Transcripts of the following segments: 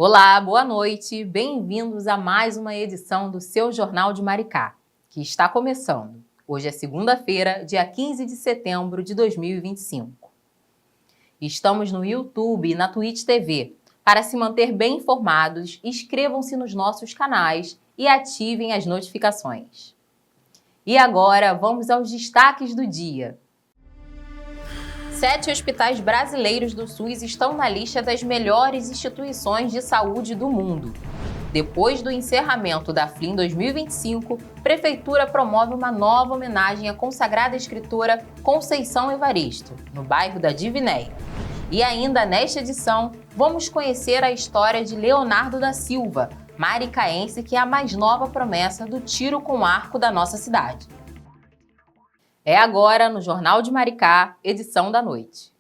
Olá, boa noite, bem-vindos a mais uma edição do seu Jornal de Maricá, que está começando. Hoje é segunda-feira, dia 15 de setembro de 2025. Estamos no YouTube e na Twitch TV. Para se manter bem informados, inscrevam-se nos nossos canais e ativem as notificações. E agora, vamos aos destaques do dia. 7 hospitais brasileiros do SUS estão na lista das melhores instituições de saúde do mundo. Depois do encerramento da FLIM 2025, a Prefeitura promove uma nova homenagem à consagrada escritora Conceição Evaristo, no bairro da Divinéia. E ainda nesta edição, vamos conhecer a história de Leonardo da Silva, maricaense que é a mais nova promessa do tiro com arco da nossa cidade. É agora no Jornal de Maricá, edição da noite.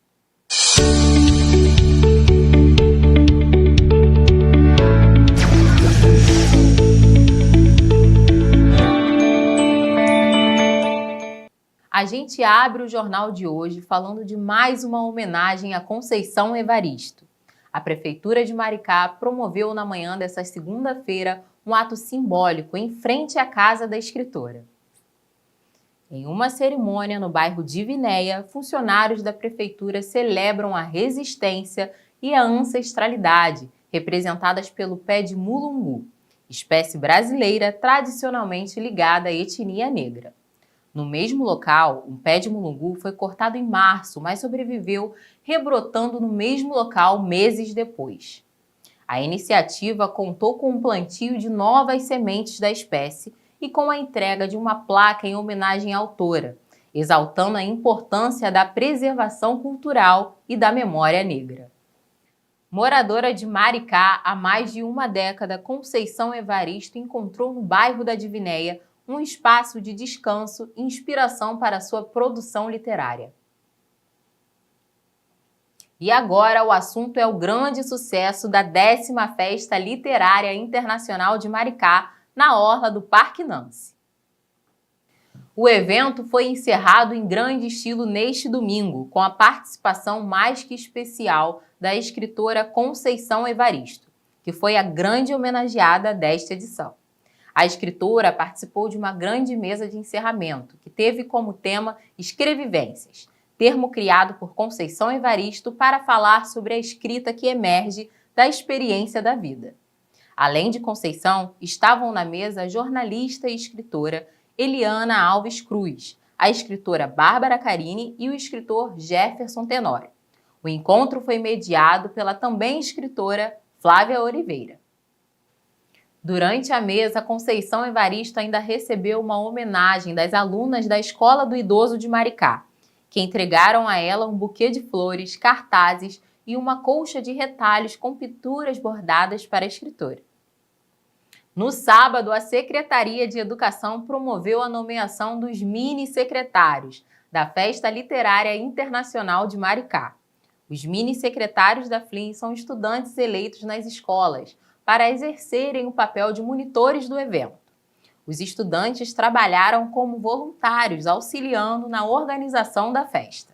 A gente abre o jornal de hoje falando de mais uma homenagem a Conceição Evaristo. A Prefeitura de Maricá promoveu na manhã desta segunda-feira um ato simbólico em frente à casa da escritora. Em uma cerimônia no bairro Divinéia, funcionários da Prefeitura celebram a resistência e a ancestralidade, representadas pelo pé de mulungu, espécie brasileira tradicionalmente ligada à etnia negra. No mesmo local, um pé de mulungu foi cortado em março, mas sobreviveu, rebrotando no mesmo local meses depois. A iniciativa contou com o plantio de novas sementes da espécie e com a entrega de uma placa em homenagem à autora, exaltando a importância da preservação cultural e da memória negra. Moradora de Maricá há mais de uma década, Conceição Evaristo encontrou no bairro da Divinéia um espaço de descanso e inspiração para sua produção literária. E agora o assunto é o grande sucesso da 10ª Festa Literária Internacional de Maricá, na orla do Parque Nancy. O evento foi encerrado em grande estilo neste domingo, com a participação mais que especial da escritora Conceição Evaristo, que foi a grande homenageada desta edição. A escritora participou de uma grande mesa de encerramento, que teve como tema Escrevivências, termo criado por Conceição Evaristo para falar sobre a escrita que emerge da experiência da vida. Além de Conceição, estavam na mesa a jornalista e escritora Eliana Alves Cruz, a escritora Bárbara Carini e o escritor Jefferson Tenório. O encontro foi mediado pela também escritora Flávia Oliveira. Durante a mesa, Conceição Evaristo ainda recebeu uma homenagem das alunas da Escola do Idoso de Maricá, que entregaram a ela um buquê de flores, cartazes e uma colcha de retalhos com pinturas bordadas para a escritora. No sábado, a Secretaria de Educação promoveu a nomeação dos mini-secretários da Festa Literária Internacional de Maricá. Os mini-secretários da FLIM são estudantes eleitos nas escolas para exercerem o papel de monitores do evento. Os estudantes trabalharam como voluntários, auxiliando na organização da festa.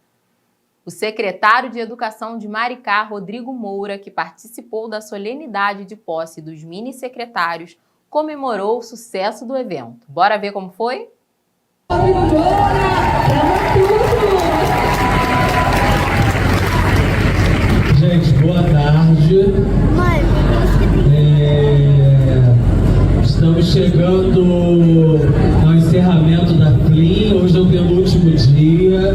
O secretário de Educação de Maricá, Rodrigo Moura, que participou da solenidade de posse dos mini-secretários, comemorou o sucesso do evento. Bora ver como foi? Gente, boa tarde. Estamos chegando ao encerramento da FLIM. Hoje é o penúltimo dia.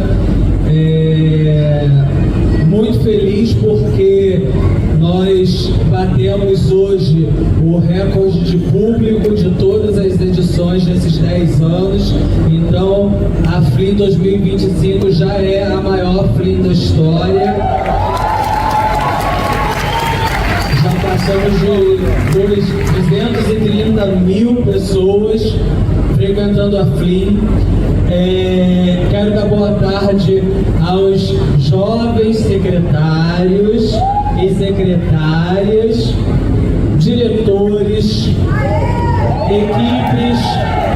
Muito feliz porque nós batemos hoje o recorde de público de todas as edições nesses 10 anos. Então, a FLIM 2025 já é a maior FLIM da história. Já passamos de 230 mil pessoas frequentando a FLIM. Quero dar boa tarde aos jovens secretários e secretárias, diretores, equipes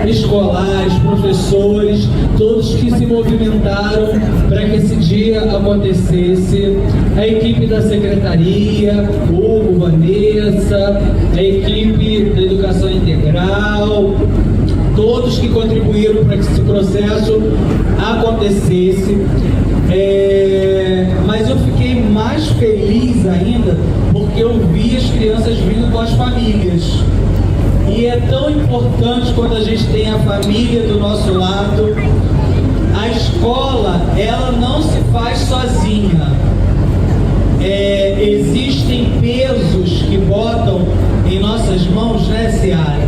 escolares, professores, todos que se movimentaram para que esse dia acontecesse, a equipe da secretaria, Hugo, Vanessa, a equipe da educação integral, todos que contribuíram para que esse processo acontecesse. Mas eu fiquei mais feliz ainda porque eu vi as crianças vindo com as famílias. E é tão importante quando a gente tem a família do nosso lado. A escola, ela não se faz sozinha. Existem pesos que botam em nossas mãos, né, Ciara?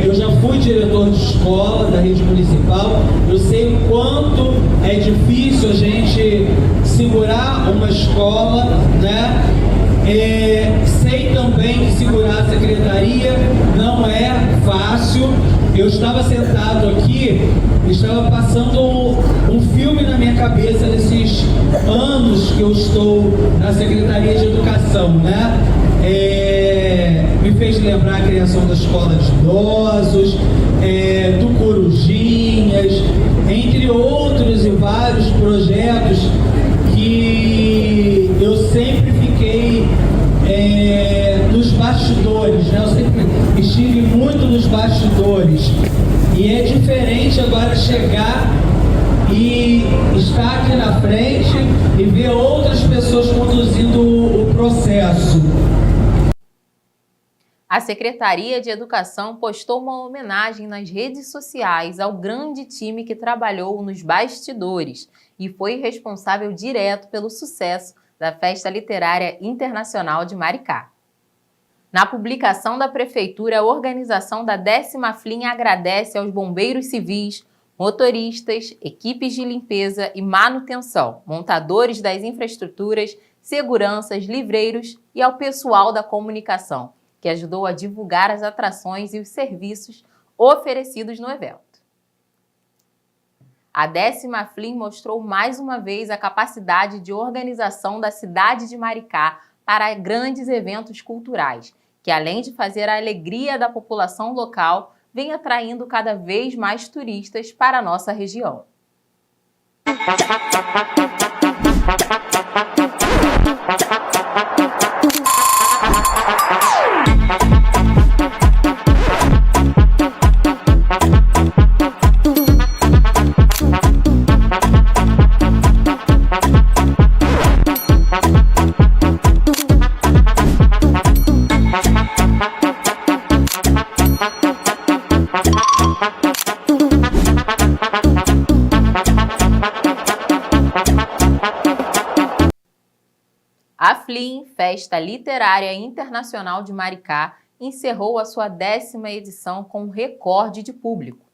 Eu já fui diretor de escola da rede municipal, eu sei o quanto é difícil a gente segurar uma escola, né? Sei também que segurar a secretaria não é fácil. Eu estava sentado aqui, estava passando um filme na minha cabeça desses anos que eu estou na Secretaria de Educação, né? Me fez lembrar a criação da escola de idosos, do Corujinhas, entre outros e vários projetos que eu sempre fiquei nos bastidores, né? Eu sempre estive muito nos bastidores. E é diferente agora chegar e estar aqui na frente e ver outras pessoas conduzindo o processo. A Secretaria de Educação postou uma homenagem nas redes sociais ao grande time que trabalhou nos bastidores e foi responsável direto pelo sucesso da Festa Literária Internacional de Maricá. Na publicação da Prefeitura, a organização da 10ª FLIM agradece aos bombeiros civis, motoristas, equipes de limpeza e manutenção, montadores das infraestruturas, seguranças, livreiros e ao pessoal da comunicação, que ajudou a divulgar as atrações e os serviços oferecidos no evento. A 10ª FLIM mostrou mais uma vez a capacidade de organização da cidade de Maricá para grandes eventos culturais, que além de fazer a alegria da população local, vem atraindo cada vez mais turistas para a nossa região. A FLIM, Festa Literária Internacional de Maricá, encerrou a sua 10ª edição com um recorde de público.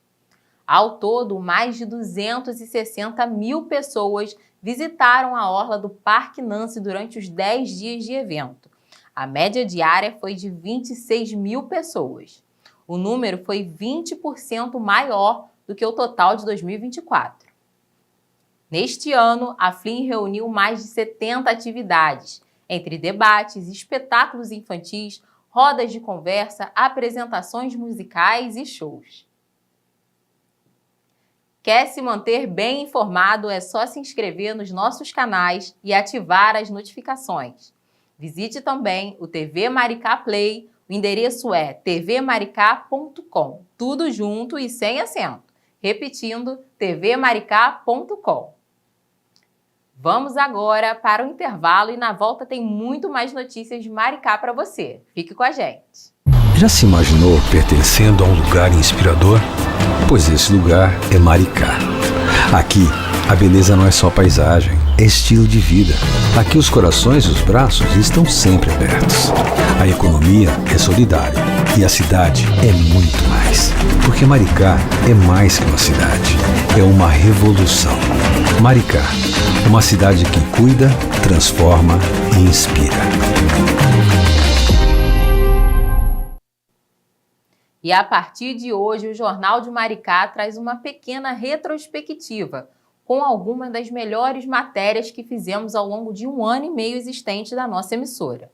Ao todo, mais de 260 mil pessoas visitaram a orla do Parque Nancy durante os 10 dias de evento. A média diária foi de 26 mil pessoas. O número foi 20% maior do que o total de 2024. Neste ano, a FLIM reuniu mais de 70 atividades, entre debates, espetáculos infantis, rodas de conversa, apresentações musicais e shows. Quer se manter bem informado? É só se inscrever nos nossos canais e ativar as notificações. Visite também o TV Maricá Play, o endereço é tvmaricá.com, tudo junto e sem acento. Repetindo, tvmaricá.com. Vamos agora para o intervalo e na volta tem muito mais notícias de Maricá para você. Fique com a gente. Já se imaginou pertencendo a um lugar inspirador? Pois esse lugar é Maricá. Aqui, a beleza não é só paisagem, é estilo de vida. Aqui os corações e os braços estão sempre abertos. A economia é solidária e a cidade é muito mais. Porque Maricá é mais que uma cidade, é uma revolução. Maricá, uma cidade que cuida, transforma e inspira. E a partir de hoje, o Jornal de Maricá traz uma pequena retrospectiva com algumas das melhores matérias que fizemos ao longo de 1 ano e meio existente da nossa emissora.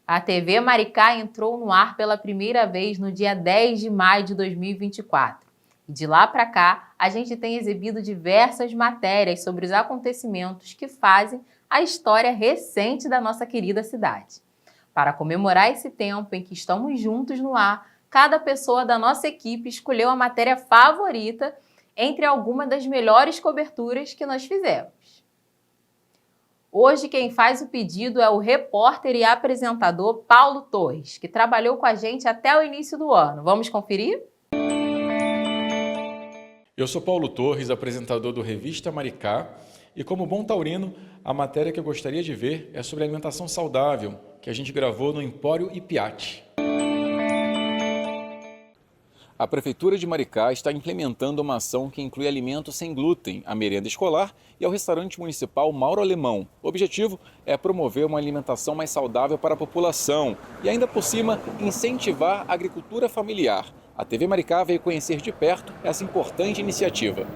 A TV Maricá entrou no ar pela primeira vez no dia 10 de maio de 2024. E de lá para cá, a gente tem exibido diversas matérias sobre os acontecimentos que fazem a história recente da nossa querida cidade. Para comemorar esse tempo em que estamos juntos no ar, cada pessoa da nossa equipe escolheu a matéria favorita entre algumas das melhores coberturas que nós fizemos. Hoje quem faz o pedido é o repórter e apresentador Paulo Torres, que trabalhou com a gente até o início do ano. Vamos conferir? Eu sou Paulo Torres, apresentador do Revista Maricá, e como bom taurino, a matéria que eu gostaria de ver é sobre alimentação saudável, que a gente gravou no Empório Ipiati. A Prefeitura de Maricá está implementando uma ação que inclui alimentos sem glúten à merenda escolar e ao restaurante municipal Mauro Alemão. O objetivo é promover uma alimentação mais saudável para a população e, ainda por cima, incentivar a agricultura familiar. A TV Maricá veio conhecer de perto essa importante iniciativa.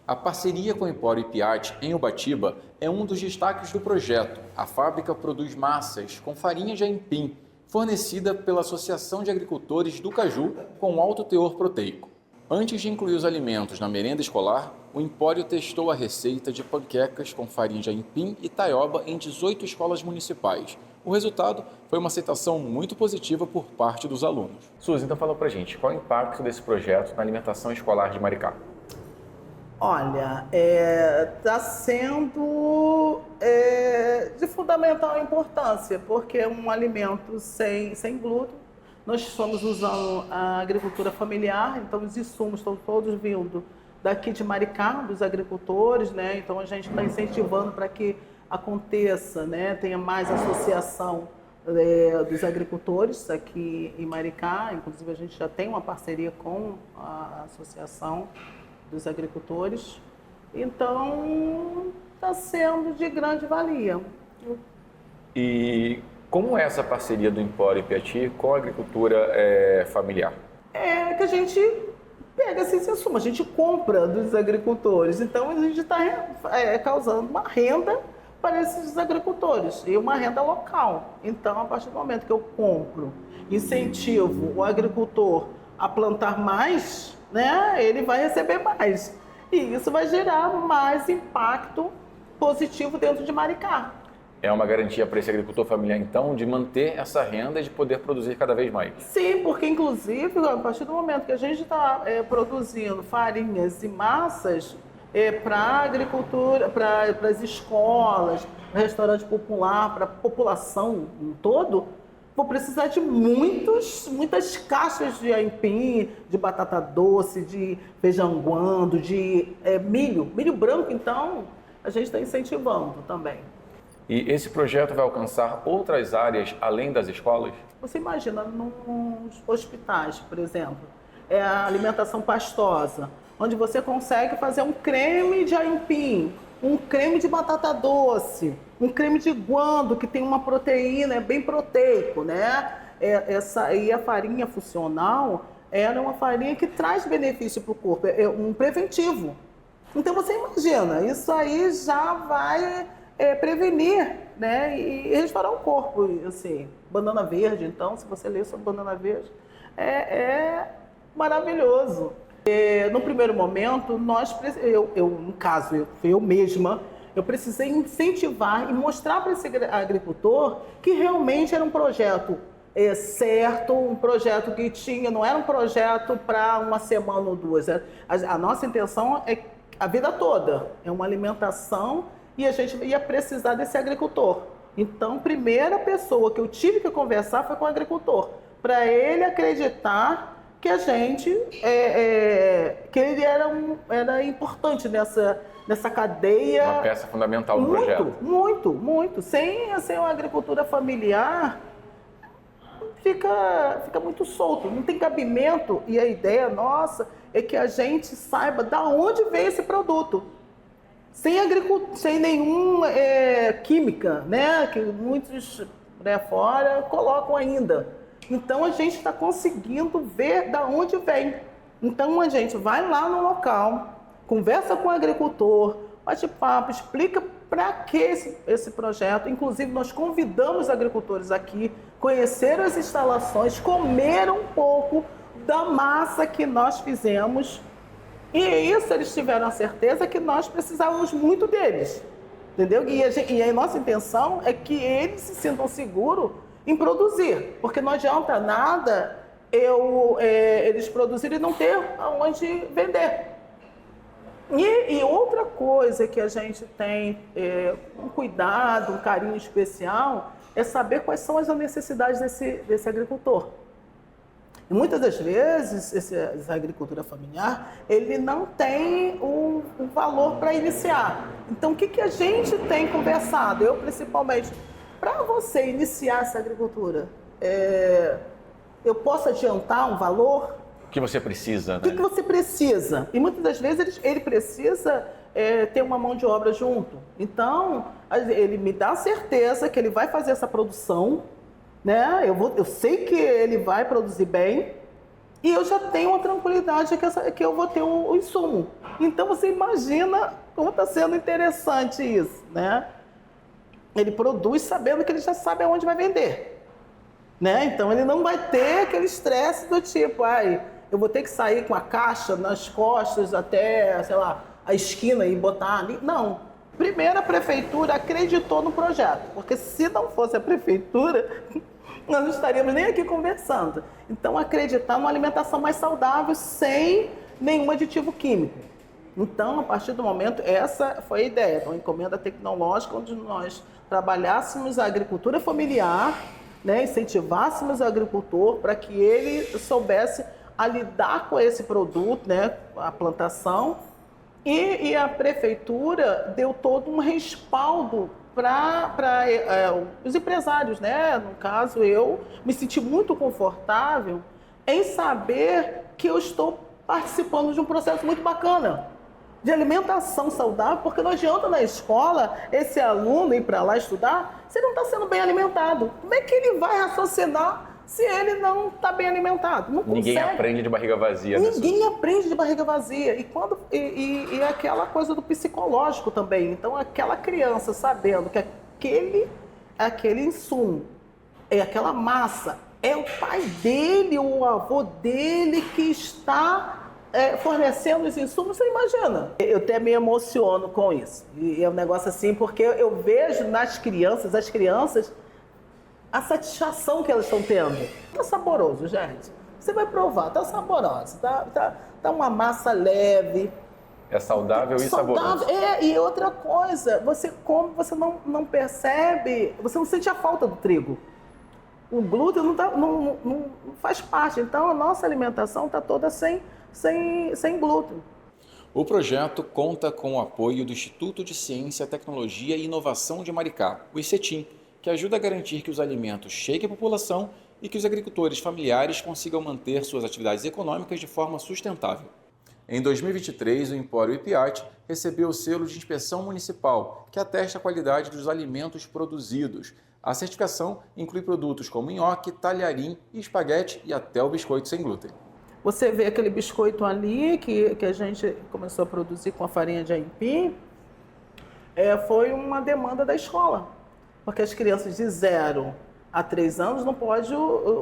A parceria com o Empório Ipiati, em Ubatiba, é um dos destaques do projeto. A fábrica produz massas com farinha de aipim, fornecida pela Associação de Agricultores do Caju com alto teor proteico. Antes de incluir os alimentos na merenda escolar, o Empório testou a receita de panquecas com farinha de aipim e taioba em 18 escolas municipais. O resultado foi uma aceitação muito positiva por parte dos alunos. Suzy, então fala pra gente, qual é o impacto desse projeto na alimentação escolar de Maricá? Olha, está sendo de fundamental importância, porque é um alimento sem glúten. Nós estamos usando a agricultura familiar, então os insumos estão todos vindo daqui de Maricá, dos agricultores, né? Então a gente está incentivando para que aconteça, né? Tenha mais associação dos agricultores aqui em Maricá. Inclusive a gente já tem uma parceria com a associação dos agricultores, então está sendo de grande valia. E como é essa parceria do Empório Ipiati com a agricultura familiar? É que a gente pega esses insumos, a gente compra dos agricultores, então a gente está causando uma renda para esses agricultores e uma renda local. Então, a partir do momento que eu compro, incentivo o agricultor a plantar mais, né, ele vai receber mais. E isso vai gerar mais impacto positivo dentro de Maricá. É uma garantia para esse agricultor familiar, então, de manter essa renda e de poder produzir cada vez mais? Sim, porque, inclusive, a partir do momento que a gente está produzindo farinhas e massas para a agricultura, para as escolas, restaurante popular, para a população em todo, vou precisar de muitas caixas de aipim, de batata doce, de feijão guando, de milho branco. Então, a gente está incentivando também. E esse projeto vai alcançar outras áreas além das escolas? Você imagina, nos hospitais, por exemplo, a alimentação pastosa, onde você consegue fazer um creme de aipim, um creme de batata doce, um creme de guando, que tem uma proteína, é bem proteico, né? E a farinha funcional, ela é uma farinha que traz benefício para o corpo, é um preventivo. Então você imagina, isso aí já vai prevenir, né? E restaurar o corpo, assim. Banana verde, então, se você ler sobre banana verde, é maravilhoso. No primeiro momento, eu mesma, eu precisei incentivar e mostrar para esse agricultor que realmente era um projeto certo, um projeto que não era um projeto para uma semana ou duas. A nossa intenção é a vida toda, é uma alimentação e a gente ia precisar desse agricultor. Então, a primeira pessoa que eu tive que conversar foi com o agricultor, para ele acreditar que a gente, que ele era importante nessa cadeia. Uma peça fundamental do projeto. Muito. Sem uma agricultura familiar, fica muito solto, não tem cabimento. E a ideia nossa é que a gente saiba de onde vem esse produto. Sem nenhuma química, né? Que muitos fora colocam ainda. Então, a gente está conseguindo ver de onde vem. Então, a gente vai lá no local, conversa com o agricultor, bate papo, explica para que esse projeto? Inclusive, nós convidamos agricultores aqui, conheceram as instalações, comeram um pouco da massa que nós fizemos, e isso eles tiveram a certeza que nós precisávamos muito deles, entendeu? E a nossa intenção é que eles se sintam seguros em produzir, porque não adianta nada eles produzirem e não ter aonde vender. E outra coisa que a gente tem um cuidado, um carinho especial, é saber quais são as necessidades desse agricultor. E muitas das vezes, essa agricultura familiar, ele não tem um valor para iniciar. Então, o que a gente tem conversado? Eu, principalmente, para você iniciar essa agricultura, eu posso adiantar um valor? O que você precisa, né? O que você precisa? E muitas das vezes ele precisa ter uma mão de obra junto. Então, ele me dá certeza que ele vai fazer essa produção, né? Eu sei que ele vai produzir bem e eu já tenho uma tranquilidade que eu vou ter o insumo. Então, você imagina como está sendo interessante isso, né? Ele produz sabendo que ele já sabe aonde vai vender, né? Então, ele não vai ter aquele estresse do tipo, eu vou ter que sair com a caixa nas costas até, sei lá, a esquina e botar ali. Não. Primeiro, a prefeitura acreditou no projeto, porque se não fosse a prefeitura, nós não estaríamos nem aqui conversando. Então, acreditar numa alimentação mais saudável, sem nenhum aditivo químico. Então, a partir do momento, essa foi a ideia. Então, a encomenda tecnológica, onde nós trabalhássemos a agricultura familiar, né, incentivássemos o agricultor para que ele soubesse a lidar com esse produto, né, a plantação, e a prefeitura deu todo um respaldo para os empresários, né? No caso, eu me senti muito confortável em saber que eu estou participando de um processo muito bacana de alimentação saudável, porque não adianta na escola esse aluno ir para lá estudar se ele não está sendo bem alimentado. Como é que ele vai raciocinar se ele não está bem alimentado? Não consegue. Ninguém aprende de barriga vazia. Ninguém aprende de barriga vazia. E aquela coisa do psicológico também. Então, aquela criança sabendo que aquele insumo, aquela massa, é o pai dele, o avô dele que está fornecendo os insumos, você imagina. Eu até me emociono com isso. E é um negócio assim, porque eu vejo nas crianças, a satisfação que elas estão tendo. Tá saboroso, gente. Você vai provar, tá saboroso, tá uma massa leve. É saudável e saboroso. E outra coisa, você come, você não percebe, você não sente a falta do trigo. O glúten não faz parte, então a nossa alimentação está toda sem glúten. O projeto conta com o apoio do Instituto de Ciência, Tecnologia e Inovação de Maricá, o ICETIM, que ajuda a garantir que os alimentos cheguem à população e que os agricultores familiares consigam manter suas atividades econômicas de forma sustentável. Em 2023, o Empório Ipiate recebeu o selo de inspeção municipal, que atesta a qualidade dos alimentos produzidos. A certificação inclui produtos como nhoque, talharim, espaguete e até o biscoito sem glúten. Você vê aquele biscoito ali que a gente começou a produzir com a farinha de aipim, foi uma demanda da escola, porque as crianças de 0 a 3 anos não podem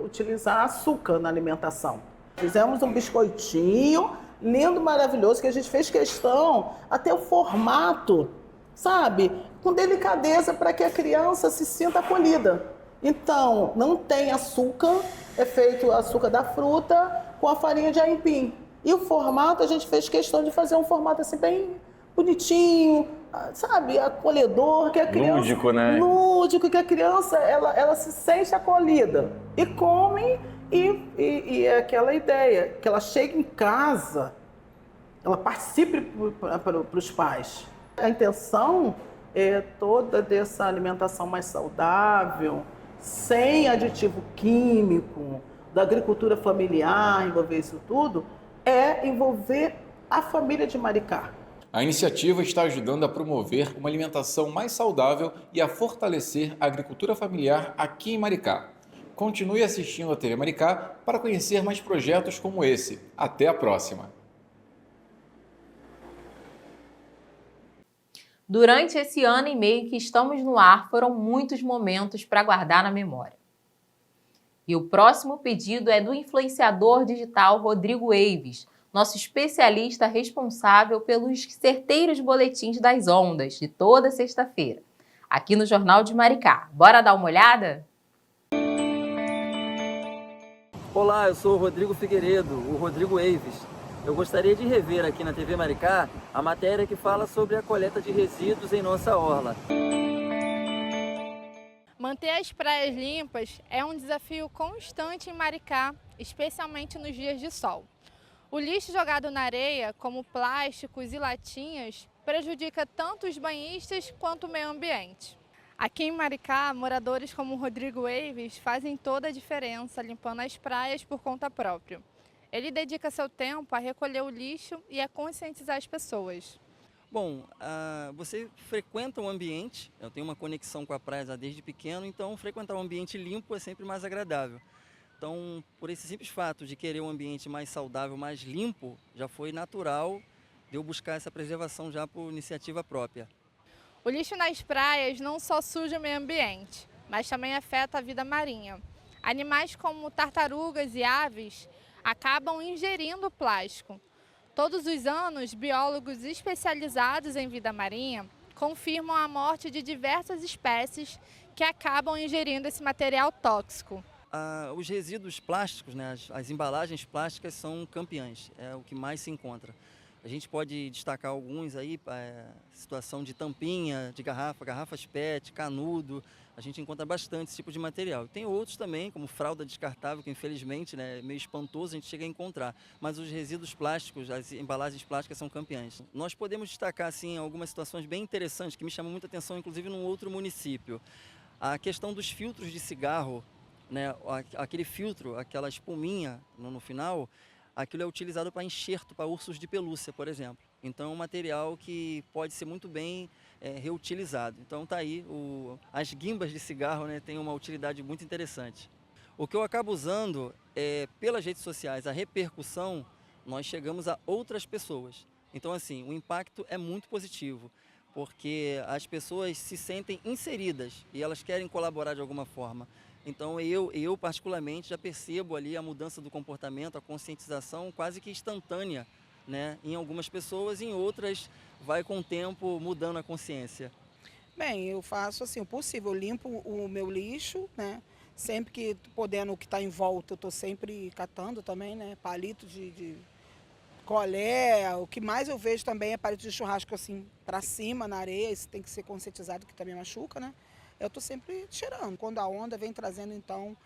utilizar açúcar na alimentação. Fizemos um biscoitinho lindo, maravilhoso, que a gente fez questão, até o formato, sabe? Com delicadeza para que a criança se sinta acolhida. Então, não tem açúcar, é feito açúcar da fruta com a farinha de aipim. E o formato, a gente fez questão de fazer um formato assim bem bonitinho, sabe? Acolhedor, que a criança... Lúdico, né? Lúdico, que a criança, ela se sente acolhida. E come, e é aquela ideia, que ela chega em casa, ela participe para os pais. A intenção é toda dessa alimentação mais saudável, sem aditivo químico, da agricultura familiar, envolver isso tudo, é envolver a família de Maricá. A iniciativa está ajudando a promover uma alimentação mais saudável e a fortalecer a agricultura familiar aqui em Maricá. Continue assistindo a TV Maricá para conhecer mais projetos como esse. Até a próxima! Durante esse ano e meio que estamos no ar, foram muitos momentos para guardar na memória. E o próximo pedido é do influenciador digital Rodrigo Eives, nosso especialista responsável pelos certeiros boletins das ondas de toda sexta-feira, aqui no Jornal de Maricá. Bora dar uma olhada? Olá, eu sou o Rodrigo Figueiredo, o Rodrigo Eives. Eu gostaria de rever aqui na TV Maricá a matéria que fala sobre a coleta de resíduos em nossa orla. Manter as praias limpas é um desafio constante em Maricá, especialmente nos dias de sol. O lixo jogado na areia, como plásticos e latinhas, prejudica tanto os banhistas quanto o meio ambiente. Aqui em Maricá, moradores como o Rodrigo Eives fazem toda a diferença limpando as praias por conta própria. Ele dedica seu tempo a recolher o lixo e a conscientizar as pessoas. Bom, você frequenta um ambiente, eu tenho uma conexão com a praia já desde pequeno, então frequentar um ambiente limpo é sempre mais agradável. Então, por esse simples fato de querer um ambiente mais saudável, mais limpo, já foi natural de eu buscar essa preservação já por iniciativa própria. O lixo nas praias não só suja o meio ambiente, mas também afeta a vida marinha. Animais como tartarugas e aves acabam ingerindo plástico. Todos os anos, biólogos especializados em vida marinha confirmam a morte de diversas espécies que acabam ingerindo esse material tóxico. Os resíduos plásticos, né, as embalagens plásticas são campeãs, é o que mais se encontra. A gente pode destacar alguns aí, situação de tampinha, de garrafas PET, canudo, a gente encontra bastante esse tipo de material. E tem outros também, como fralda descartável, que infelizmente, né, é meio espantoso a gente chega a encontrar. Mas os resíduos plásticos, as embalagens plásticas são campeãs. Nós podemos destacar, assim, algumas situações bem interessantes que me chamam muita atenção, inclusive num outro município. A questão dos filtros de cigarro, né, aquele filtro, aquela espuminha no final, aquilo é utilizado para enxerto para ursos de pelúcia, por exemplo. Então é um material que pode ser muito bem reutilizado. Então tá aí, as guimbas de cigarro, né, têm uma utilidade muito interessante. O que eu acabo usando pelas redes sociais, a repercussão, nós chegamos a outras pessoas. Então assim, o impacto é muito positivo, porque as pessoas se sentem inseridas e elas querem colaborar de alguma forma. Então eu particularmente já percebo ali a mudança do comportamento, a conscientização quase que instantânea, né? Em algumas pessoas, em outras vai com o tempo mudando a consciência. Bem, eu faço assim o possível, eu limpo o meu lixo, né? Sempre que podendo, o que está em volta, eu estou sempre catando também, né? Palito de colher, o que mais eu vejo também é palito de churrasco assim para cima na areia, isso tem que ser conscientizado que também machuca, né? Eu estou sempre tirando. Quando a onda vem trazendo, então,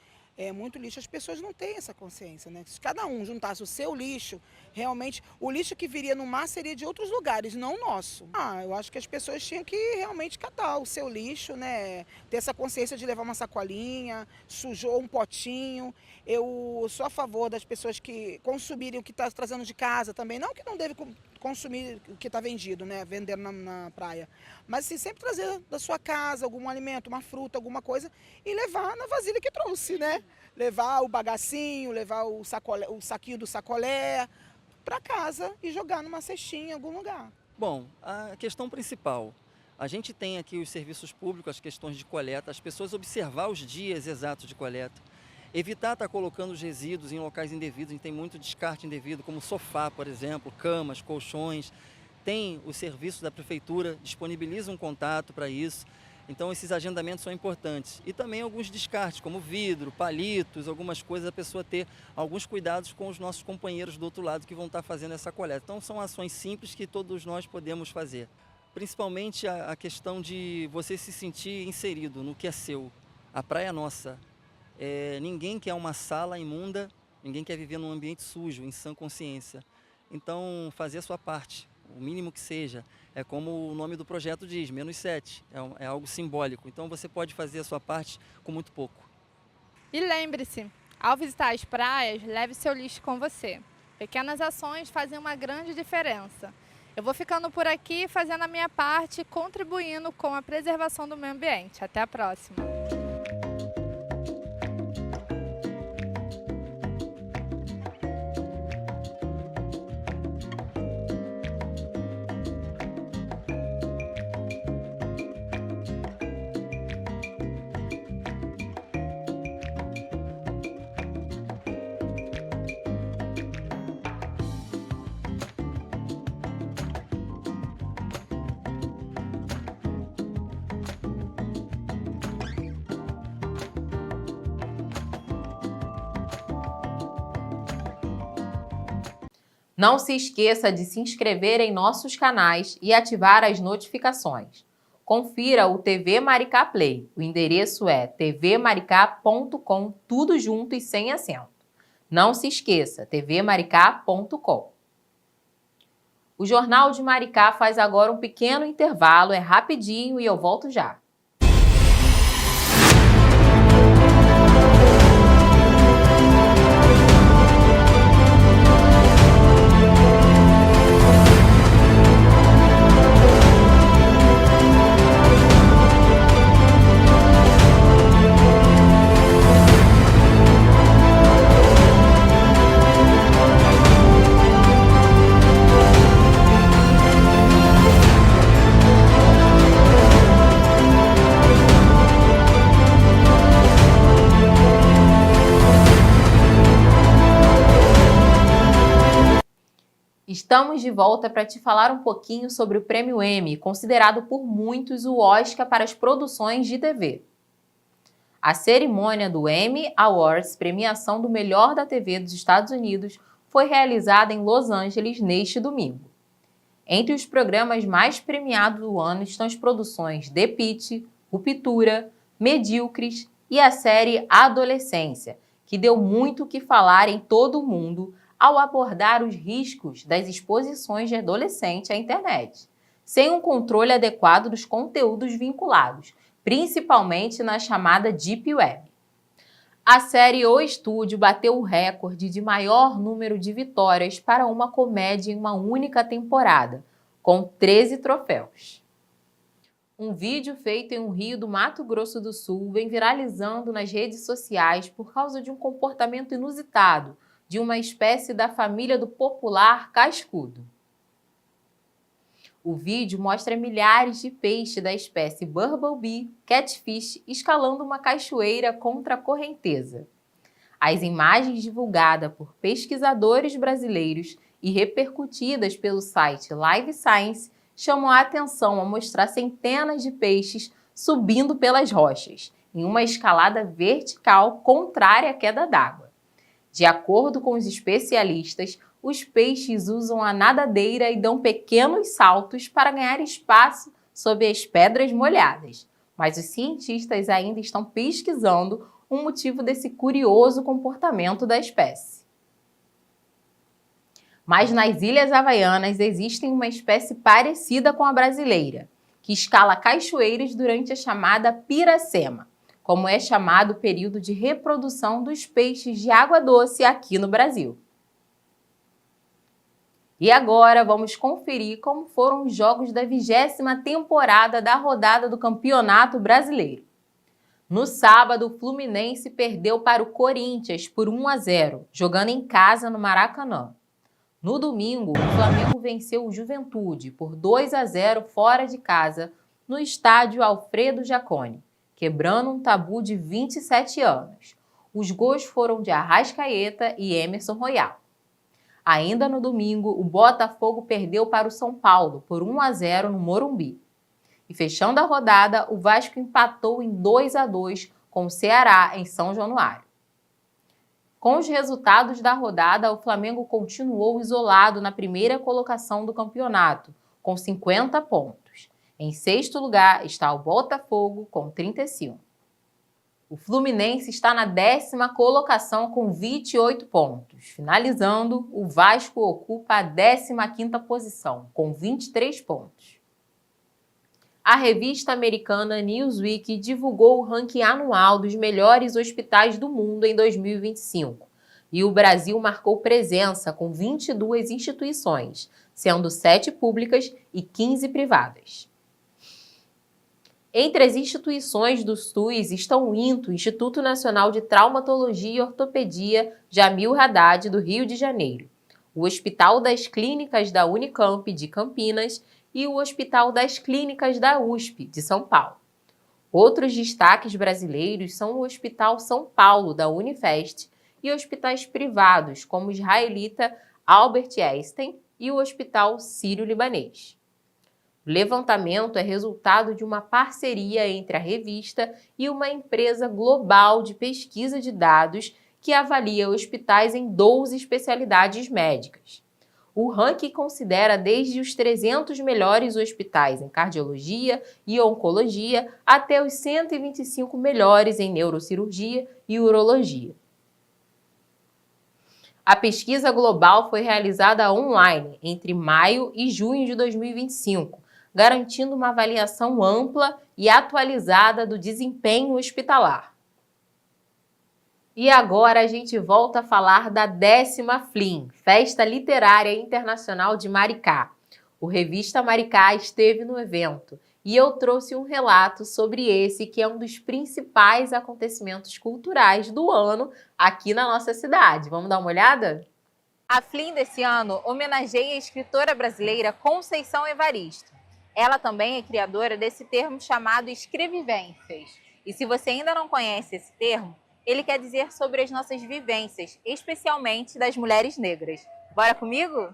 muito lixo, as pessoas não têm essa consciência, né? Se cada um juntasse o seu lixo, realmente, o lixo que viria no mar seria de outros lugares, não o nosso. Eu acho que as pessoas tinham que realmente catar o seu lixo, né? Ter essa consciência de levar uma sacolinha, sujou um potinho. Eu sou a favor das pessoas que consumirem o que está trazendo de casa também, não que não deve consumir o que está vendido, né, vendendo na praia. Mas assim, sempre trazer da sua casa algum alimento, uma fruta, alguma coisa e levar na vasilha que trouxe, né? Levar o bagacinho, levar o saquinho do sacolé para casa e jogar numa cestinha em algum lugar. Bom, a questão principal, a gente tem aqui os serviços públicos, as questões de coleta, as pessoas observar os dias exatos de coleta. Evitar estar colocando os resíduos em locais indevidos, a gente tem muito descarte indevido, como sofá, por exemplo, camas, colchões. Tem os serviços da prefeitura, disponibilizam um contato para isso. Então esses agendamentos são importantes. E também alguns descartes, como vidro, palitos, algumas coisas, a pessoa ter alguns cuidados com os nossos companheiros do outro lado que vão estar fazendo essa coleta. Então são ações simples que todos nós podemos fazer. Principalmente a questão de você se sentir inserido no que é seu. A praia é nossa. Ninguém quer uma sala imunda, ninguém quer viver num ambiente sujo, em sã consciência. Então, fazer a sua parte, o mínimo que seja, é como o nome do projeto diz, -7, é algo simbólico. Então, você pode fazer a sua parte com muito pouco. E lembre-se, ao visitar as praias, leve seu lixo com você. Pequenas ações fazem uma grande diferença. Eu vou ficando por aqui, fazendo a minha parte, contribuindo com a preservação do meio ambiente. Até a próxima! Não se esqueça de se inscrever em nossos canais e ativar as notificações. Confira o TV Maricá Play. O endereço é tvmaricá.com, tudo junto e sem acento. Não se esqueça, tvmaricá.com. O Jornal de Maricá faz agora um pequeno intervalo, é rapidinho e eu volto já. Estamos de volta para te falar um pouquinho sobre o Prêmio Emmy, considerado por muitos o Oscar para as produções de TV. A cerimônia do Emmy Awards, premiação do melhor da TV dos Estados Unidos, foi realizada em Los Angeles neste domingo. Entre os programas mais premiados do ano estão as produções The Pitt, Ruptura, Medíocres e a série Adolescência, que deu muito o que falar em todo o mundo ao abordar os riscos das exposições de adolescente à internet, sem um controle adequado dos conteúdos vinculados, principalmente na chamada Deep Web. A série O Estúdio bateu o recorde de maior número de vitórias para uma comédia em uma única temporada, com 13 troféus. Um vídeo feito em um rio do Mato Grosso do Sul vem viralizando nas redes sociais por causa de um comportamento inusitado de uma espécie da família do popular cascudo. O vídeo mostra milhares de peixes da espécie Bumblebee Catfish escalando uma cachoeira contra a correnteza. As imagens divulgadas por pesquisadores brasileiros e repercutidas pelo site Live Science chamam a atenção ao mostrar centenas de peixes subindo pelas rochas, em uma escalada vertical contrária à queda d'água. De acordo com os especialistas, os peixes usam a nadadeira e dão pequenos saltos para ganhar espaço sob as pedras molhadas. Mas os cientistas ainda estão pesquisando o motivo desse curioso comportamento da espécie. Mas nas Ilhas Havaianas existe uma espécie parecida com a brasileira, que escala cachoeiras durante a chamada piracema, como é chamado o período de reprodução dos peixes de água doce aqui no Brasil. E agora vamos conferir como foram os jogos da 20ª temporada da rodada do Campeonato Brasileiro. No sábado, o Fluminense perdeu para o Corinthians por 1-0, jogando em casa no Maracanã. No domingo, o Flamengo venceu o Juventude por 2-0 fora de casa no estádio Alfredo Jaconi, quebrando um tabu de 27 anos. Os gols foram de Arrascaeta e Emerson Royal. Ainda no domingo, o Botafogo perdeu para o São Paulo por 1-0 no Morumbi. E fechando a rodada, o Vasco empatou em 2-2 com o Ceará em São Januário. Com os resultados da rodada, o Flamengo continuou isolado na primeira colocação do campeonato, com 50 pontos. Em sexto lugar está o Botafogo, com 35. O Fluminense está na 10ª colocação com 28 pontos. Finalizando, o Vasco ocupa a 15ª posição, com 23 pontos. A revista americana Newsweek divulgou o ranking anual dos melhores hospitais do mundo em 2025. E o Brasil marcou presença com 22 instituições, sendo 7 públicas e 15 privadas. Entre as instituições do SUS estão o INTO, Instituto Nacional de Traumatologia e Ortopedia Jamil Haddad, do Rio de Janeiro, o Hospital das Clínicas da Unicamp, de Campinas, e o Hospital das Clínicas da USP, de São Paulo. Outros destaques brasileiros são o Hospital São Paulo, da Unifest, e hospitais privados, como o israelita Albert Einstein e o Hospital Sírio-Libanês. O levantamento é resultado de uma parceria entre a revista e uma empresa global de pesquisa de dados que avalia hospitais em 12 especialidades médicas. O ranking considera desde os 300 melhores hospitais em cardiologia e oncologia até os 125 melhores em neurocirurgia e urologia. A pesquisa global foi realizada online entre maio e junho de 2025, garantindo uma avaliação ampla e atualizada do desempenho hospitalar. E agora a gente volta a falar da 10ª FLIM, Festa Literária Internacional de Maricá. O Revista Maricá esteve no evento e eu trouxe um relato sobre esse, que é um dos principais acontecimentos culturais do ano aqui na nossa cidade. Vamos dar uma olhada? A FLIM desse ano homenageia a escritora brasileira Conceição Evaristo. Ela também é criadora desse termo chamado escrevivências. E se você ainda não conhece esse termo, ele quer dizer sobre as nossas vivências, especialmente das mulheres negras. Bora comigo?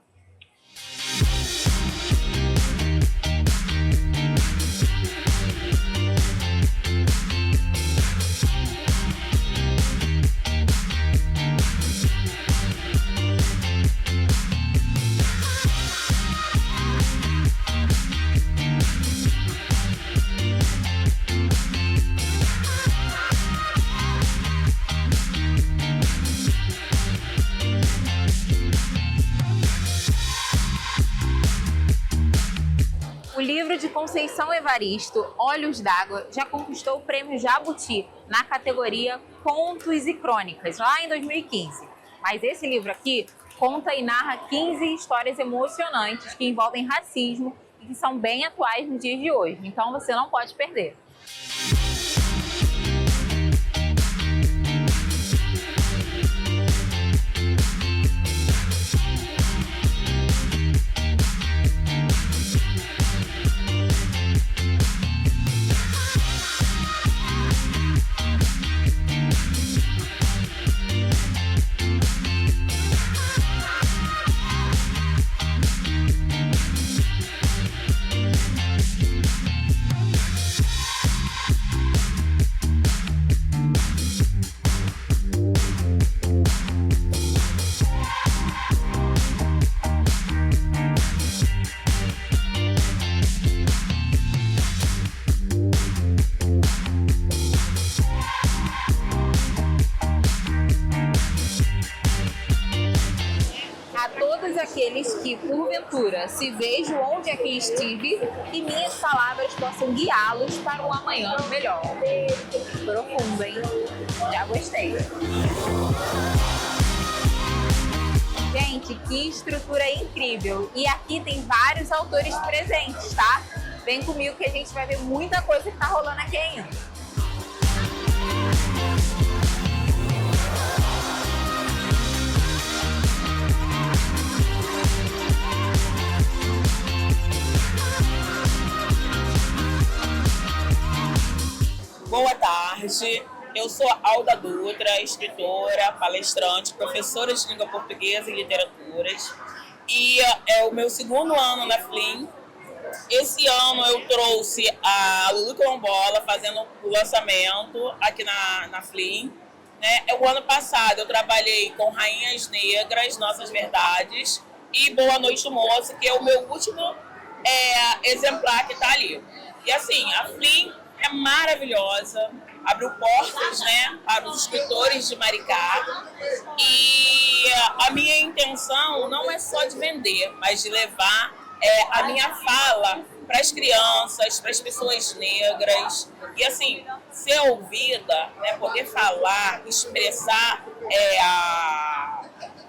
O livro de Conceição Evaristo, Olhos d'Água, já conquistou o prêmio Jabuti na categoria Contos e Crônicas, lá em 2015. Mas esse livro aqui conta e narra 15 histórias emocionantes que envolvem racismo e que são bem atuais no dia de hoje. Então você não pode perder. Aqueles que, porventura, se vejam onde aqui estive e minhas palavras possam guiá-los para um amanhã melhor. Profundo, hein? Já gostei. Gente, que estrutura incrível! E aqui tem vários autores presentes, tá? Vem comigo que a gente vai ver muita coisa que tá rolando aqui ainda. Boa tarde, eu sou Alda Dutra, escritora, palestrante, professora de língua portuguesa e literaturas, e é o meu segundo ano na FLIM. Esse ano eu trouxe a Lulu Quilombola fazendo o lançamento aqui na FLIM. O ano passado eu trabalhei com Rainhas Negras, Nossas Verdades, e Boa Noite Moça, que é o meu último exemplar que está ali. E assim, a FLIM é maravilhosa, abriu portas, para os escritores de Maricá, e a minha intenção não é só de vender, mas de levar a minha fala para as crianças, para as pessoas negras, e assim, ser ouvida, poder falar, expressar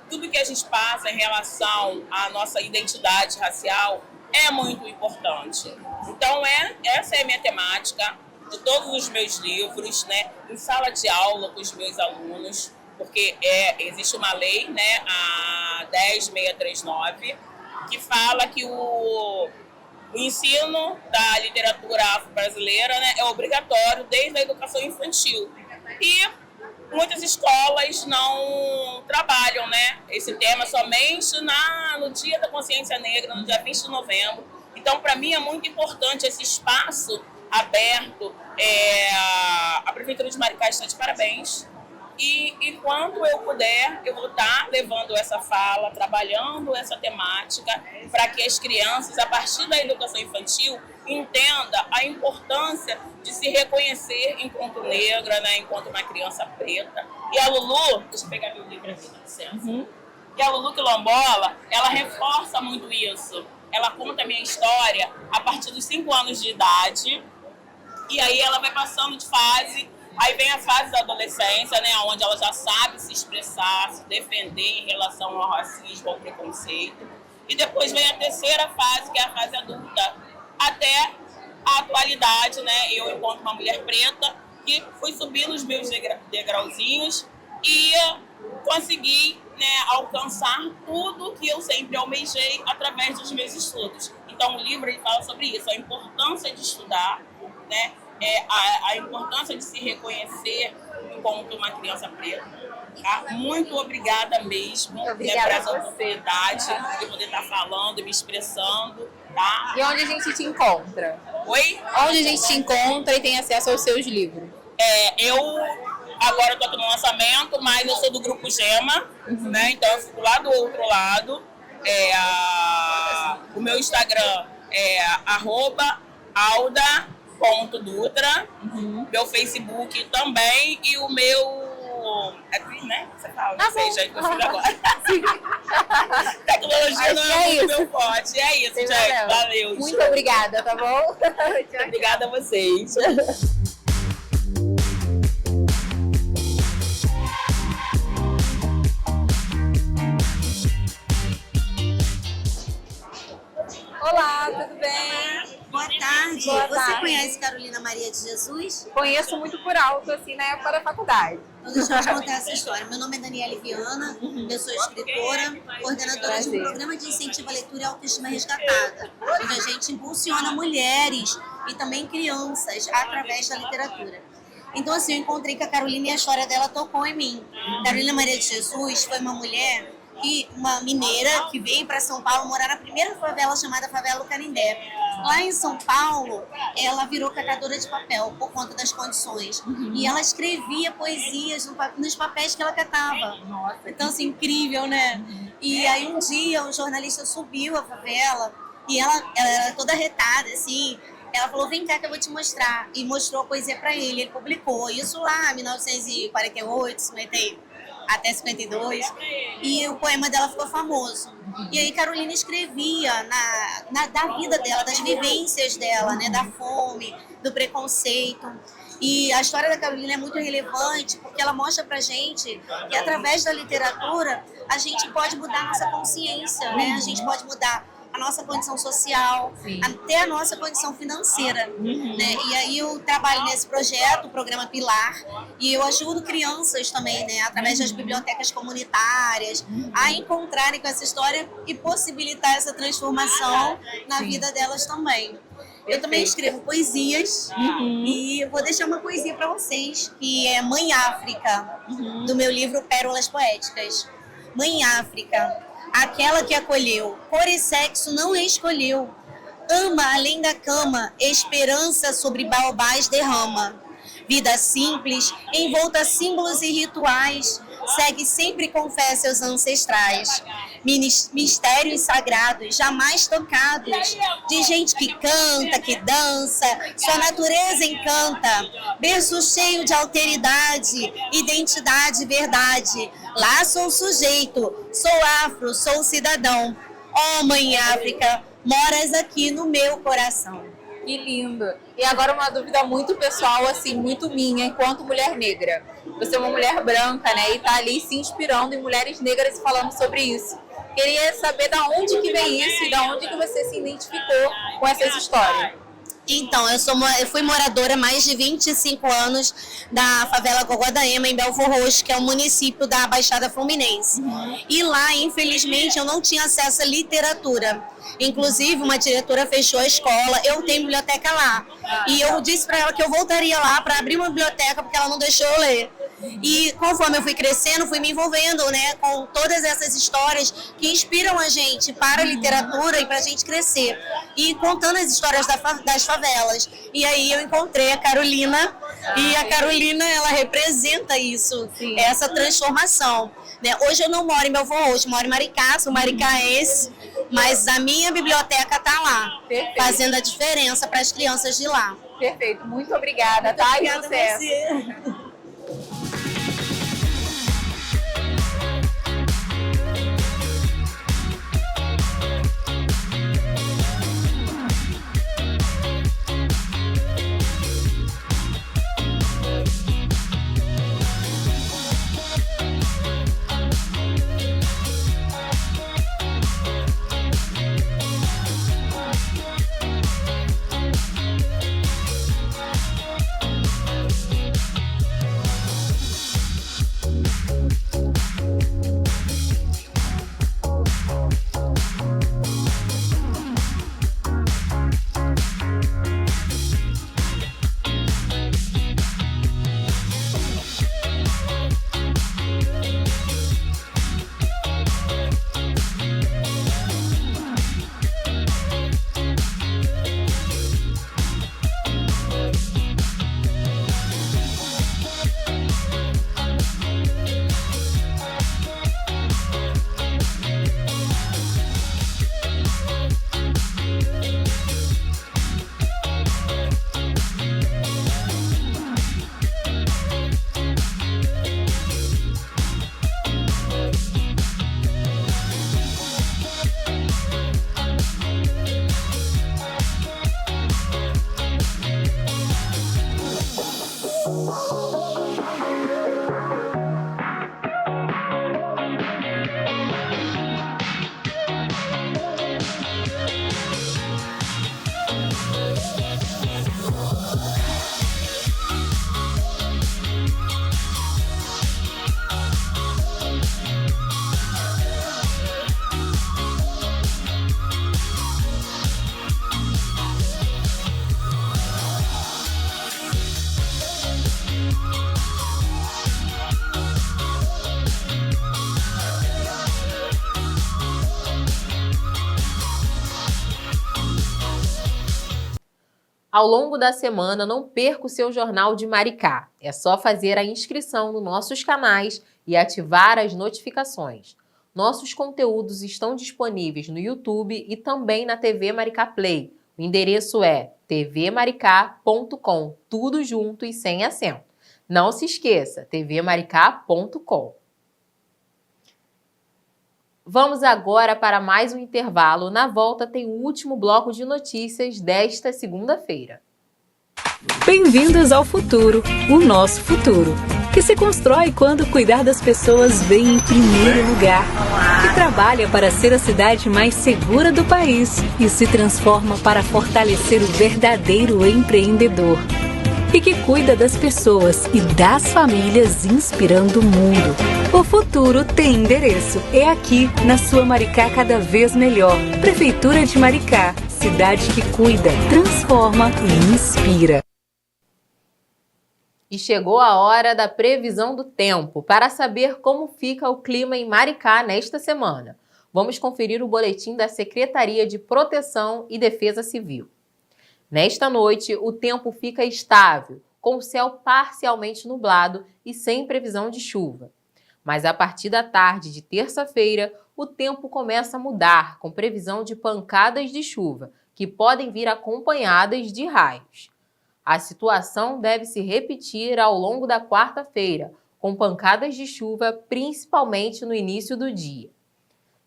tudo que a gente passa em relação à nossa identidade racial é muito importante. Então, essa é a minha temática de todos os meus livros, em sala de aula com os meus alunos, porque existe uma lei, a 10.639, que fala que o ensino da literatura afro-brasileira é obrigatório desde a educação infantil. E muitas escolas não trabalham esse tema somente no Dia da Consciência Negra, no dia 20 de novembro. Então, para mim, é muito importante esse espaço aberto. A Prefeitura de Maricá está de parabéns. E enquanto eu puder, eu vou estar levando essa fala, trabalhando essa temática para que as crianças, a partir da educação infantil, entendam a importância de se reconhecer enquanto negra, né, enquanto uma criança preta. E a Lulu, deixa eu pegar meu livro aqui, com licença. E a Lulu Quilombola, ela reforça muito isso. Ela conta a minha história a partir dos 5 anos de idade. E aí ela vai passando de fase. Aí vem a fase da adolescência, né, onde ela já sabe se expressar, se defender em relação ao racismo, ao preconceito. E depois vem a terceira fase, que é a fase adulta, até a atualidade, né, eu enquanto uma mulher preta, que fui subindo os meus degrauzinhos e consegui, né, alcançar tudo que eu sempre almejei através dos meus estudos. Então o livro ele fala sobre isso, a importância de estudar, né, a importância de se reconhecer enquanto uma criança preta. Tá? Muito obrigada mesmo, Obrigada por essa oportunidade de poder estar falando, me expressando. Tá? E onde a gente te encontra? Oi? Onde a gente te encontra e tem acesso aos seus livros? Eu agora estou no lançamento, mas eu sou do Grupo Gema, né? Então eu fico lá do outro lado. O meu Instagram é @alda.dutra, meu Facebook também e o meu... É Twin, né? Você fala, não sei, já eu fiz agora. Tecnologia não é muito meu forte. É isso, gente. Valeu. Muito obrigada, tá bom? Obrigada a vocês. Olá, tudo bem? Boa tarde. Boa Você tarde. Conhece Carolina Maria de Jesus? Conheço muito por alto, assim, na época da faculdade. Então deixa eu te contar essa história. Meu nome é Daniele Viana, eu sou escritora, coordenadora de um programa de incentivo à leitura e autoestima resgatada, onde a gente impulsiona mulheres e também crianças através da literatura. Então assim, eu encontrei com a Carolina e a história dela tocou em mim. Carolina Maria de Jesus foi uma mulher, uma mineira que veio para São Paulo morar na primeira favela chamada Favela do Canindé. Lá em São Paulo, ela virou catadora de papel por conta das condições. E ela escrevia poesias nos papéis que ela catava. Então, assim, incrível, né? E aí um dia um jornalista subiu a favela e ela era toda arretada, assim. Ela falou, vem cá que eu vou te mostrar. E mostrou a poesia para ele. Ele publicou isso lá em 1948, 50 até 52, e o poema dela ficou famoso. E aí Carolina escrevia da vida dela, das vivências dela, né, da fome, do preconceito. E a história da Carolina é muito relevante porque ela mostra pra gente que através da literatura a gente pode mudar a nossa consciência, né? A gente pode mudar a nossa condição social, até a nossa condição financeira, né? E aí eu trabalho nesse projeto, o programa Pilar, e eu ajudo crianças também, né, através das bibliotecas comunitárias, a encontrarem com essa história e possibilitar essa transformação na vida delas também. Eu também escrevo poesias e eu vou deixar uma poesia para vocês, que é Mãe África, do meu livro Pérolas Poéticas. Mãe África, aquela que acolheu, cor e sexo não escolheu. Ama além da cama, esperança sobre baobás derrama. Vida simples, envolta símbolos e rituais, segue sempre com fé seus ancestrais. Mistérios sagrados, jamais tocados, de gente que canta, que dança, sua natureza encanta. Berço cheio de alteridade, identidade, verdade. Lá sou sujeito, sou afro, sou cidadão. Ó Mãe África, moras aqui no meu coração. Que lindo. E agora uma dúvida muito pessoal, assim, muito minha, enquanto mulher negra. Você é uma mulher branca, né, e tá ali se inspirando em mulheres negras e falando sobre isso. Queria saber da onde que vem isso e da onde que você se identificou com essas histórias. Então, eu fui moradora há mais de 25 anos da favela Gogó da Ema, em Belfor Roxo, que é um município da Baixada Fluminense. E lá, infelizmente, eu não tinha acesso à literatura. Inclusive, uma diretora fechou a escola, eu tenho biblioteca lá. E eu disse para ela que eu voltaria lá para abrir uma biblioteca, porque ela não deixou eu ler. E conforme eu fui crescendo, fui me envolvendo, né, com todas essas histórias que inspiram a gente para a literatura e para a gente crescer. E contando as histórias das favelas. E aí eu encontrei a Carolina E a Carolina, ela representa isso, essa transformação. Né? Hoje eu não moro em Belfort Roxo, moro em Maricá, sou maricaense, mas a minha biblioteca está lá, fazendo a diferença para as crianças de lá. Perfeito, muito obrigada, tá? Obrigada a você. Ao longo da semana, não perca o seu Jornal de Maricá. É só fazer a inscrição nos nossos canais e ativar as notificações. Nossos conteúdos estão disponíveis no YouTube e também na TV Maricá Play. O endereço é tvmaricá.com, tudo junto e sem acento. Não se esqueça, tvmaricá.com. Vamos agora para mais um intervalo. Na volta tem o último bloco de notícias desta segunda-feira. Bem-vindos ao futuro, o nosso futuro, que se constrói quando cuidar das pessoas vem em primeiro lugar, que trabalha para ser a cidade mais segura do país e se transforma para fortalecer o verdadeiro empreendedor. E que cuida das pessoas e das famílias inspirando o mundo. O futuro tem endereço. É aqui, na sua Maricá cada vez melhor. Prefeitura de Maricá. Cidade que cuida, transforma e inspira. E chegou a hora da previsão do tempo, para saber como fica o clima em Maricá nesta semana. Vamos conferir o boletim da Secretaria de Proteção e Defesa Civil. Nesta noite, o tempo fica estável, com o céu parcialmente nublado e sem previsão de chuva. Mas a partir da tarde de terça-feira, o tempo começa a mudar, com previsão de pancadas de chuva, que podem vir acompanhadas de raios. A situação deve se repetir ao longo da quarta-feira, com pancadas de chuva principalmente no início do dia.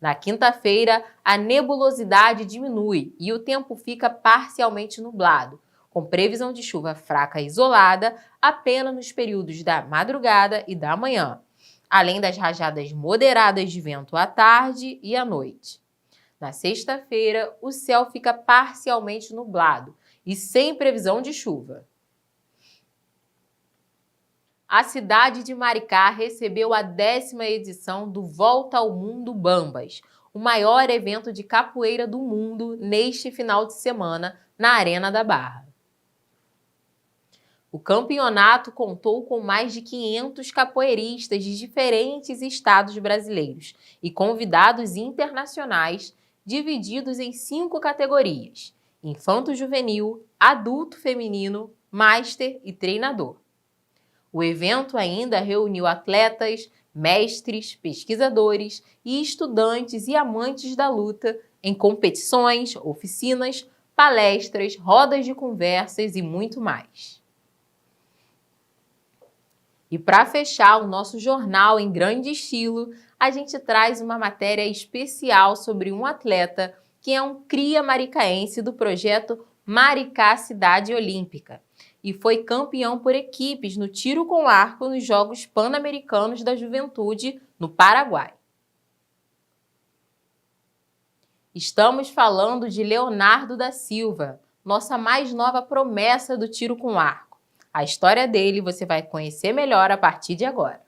Na quinta-feira, a nebulosidade diminui e o tempo fica parcialmente nublado, com previsão de chuva fraca isolada apenas nos períodos da madrugada e da manhã, além das rajadas moderadas de vento à tarde e à noite. Na sexta-feira, o céu fica parcialmente nublado e sem previsão de chuva. A cidade de Maricá recebeu a 10ª edição do Volta ao Mundo Bambas, o maior evento de capoeira do mundo neste final de semana na Arena da Barra. O campeonato contou com mais de 500 capoeiristas de diferentes estados brasileiros e convidados internacionais divididos em 5 categorias: infanto-juvenil, adulto feminino, master e treinador. O evento ainda reuniu atletas, mestres, pesquisadores e estudantes e amantes da luta em competições, oficinas, palestras, rodas de conversas e muito mais. E para fechar o nosso jornal em grande estilo, a gente traz uma matéria especial sobre um atleta que é um cria maricaense do projeto Maricá Cidade Olímpica e foi campeão por equipes no tiro com arco nos Jogos Pan-Americanos da Juventude no Paraguai. Estamos falando de Leonardo da Silva, nossa mais nova promessa do tiro com arco. A história dele você vai conhecer melhor a partir de agora.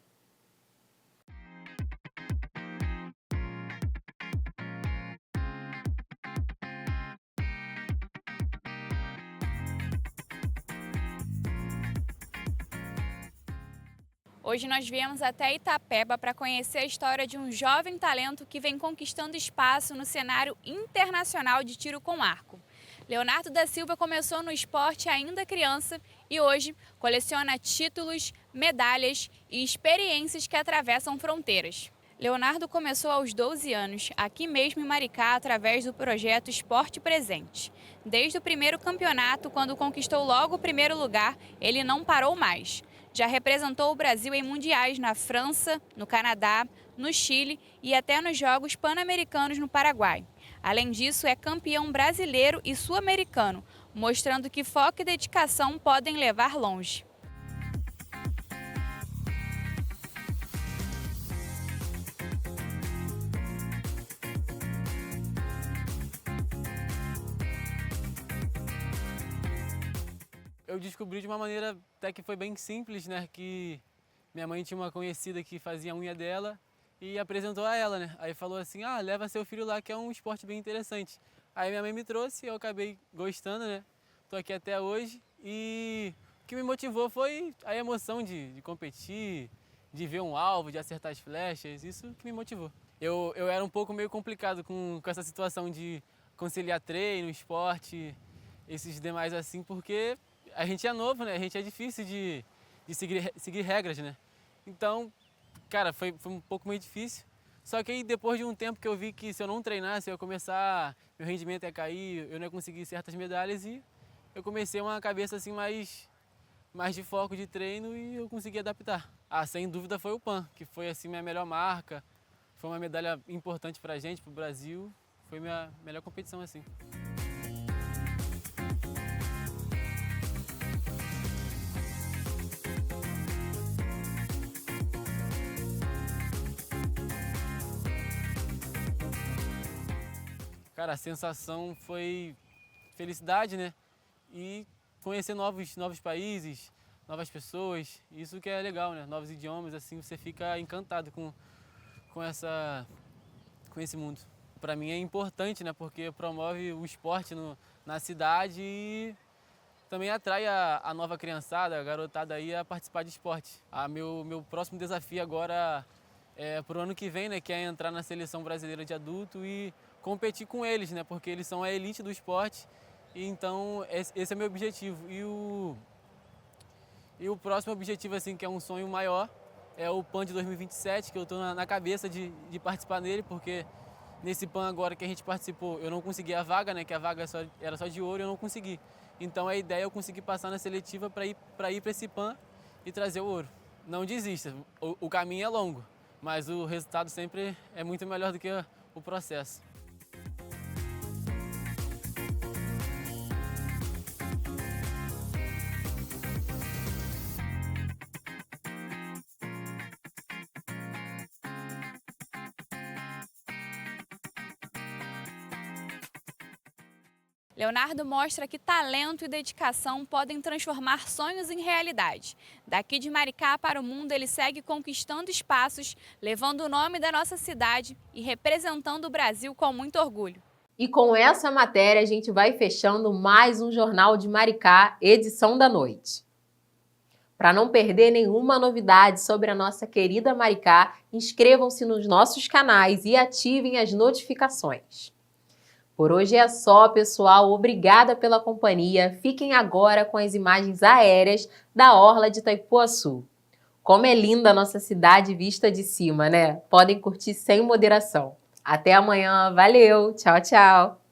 Hoje nós viemos até Itapeba para conhecer a história de um jovem talento que vem conquistando espaço no cenário internacional de tiro com arco. Leonardo da Silva começou no esporte ainda criança e hoje coleciona títulos, medalhas e experiências que atravessam fronteiras. Leonardo começou aos 12 anos, aqui mesmo em Maricá, através do projeto Esporte Presente. Desde o primeiro campeonato, quando conquistou logo o primeiro lugar, ele não parou mais. Já representou o Brasil em mundiais na França, no Canadá, no Chile e até nos Jogos Pan-Americanos no Paraguai. Além disso, é campeão brasileiro e sul-americano, mostrando que foco e dedicação podem levar longe. Eu descobri de uma maneira até que foi bem simples, né? Que minha mãe tinha uma conhecida que fazia a unha dela e apresentou a ela, né? Aí falou assim, leva seu filho lá que é um esporte bem interessante. Aí minha mãe me trouxe e eu acabei gostando, né? Tô aqui até hoje e o que me motivou foi a emoção de competir, de ver um alvo, de acertar as flechas, isso que me motivou. Eu era um pouco meio complicado com essa situação de conciliar treino, esporte, esses demais assim, porque a gente é novo, né? A gente é difícil de seguir regras, né? Então, cara, foi um pouco meio difícil. Só que aí depois de um tempo que eu vi que se eu não treinasse, eu ia começar, meu rendimento ia cair, eu não ia conseguir certas medalhas e eu comecei uma cabeça assim mais de foco de treino e eu consegui adaptar. Sem dúvida foi o PAN, que foi assim minha melhor marca, foi uma medalha importante pra gente, pro Brasil, foi minha melhor competição assim. Cara, a sensação foi felicidade, né? E conhecer novos países, novas pessoas, isso que é legal, né? Novos idiomas, assim, você fica encantado com esse mundo. Para mim é importante, né? Porque promove o esporte na cidade e também atrai a nova criançada, a garotada aí a participar de esporte. Meu próximo desafio agora é pro ano que vem, né? Que é entrar na seleção brasileira de adulto e competir com eles, né? Porque eles são a elite do esporte, e então esse é meu objetivo. E o próximo objetivo, assim, que é um sonho maior, é o PAN de 2027, que eu estou na cabeça de participar nele, porque nesse PAN agora que a gente participou, eu não consegui a vaga, né? Que a vaga era só de ouro e eu não consegui. Então a ideia é eu conseguir passar na seletiva para ir para esse PAN e trazer o ouro. Não desista, o caminho é longo, mas o resultado sempre é muito melhor do que o processo. Leonardo mostra que talento e dedicação podem transformar sonhos em realidade. Daqui de Maricá para o mundo, ele segue conquistando espaços, levando o nome da nossa cidade e representando o Brasil com muito orgulho. E com essa matéria, a gente vai fechando mais um Jornal de Maricá, edição da noite. Para não perder nenhuma novidade sobre a nossa querida Maricá, inscrevam-se nos nossos canais e ativem as notificações. Por hoje é só, pessoal. Obrigada pela companhia. Fiquem agora com as imagens aéreas da orla de Itaipuaçu. Como é linda a nossa cidade vista de cima, né? Podem curtir sem moderação. Até amanhã. Valeu. Tchau, tchau.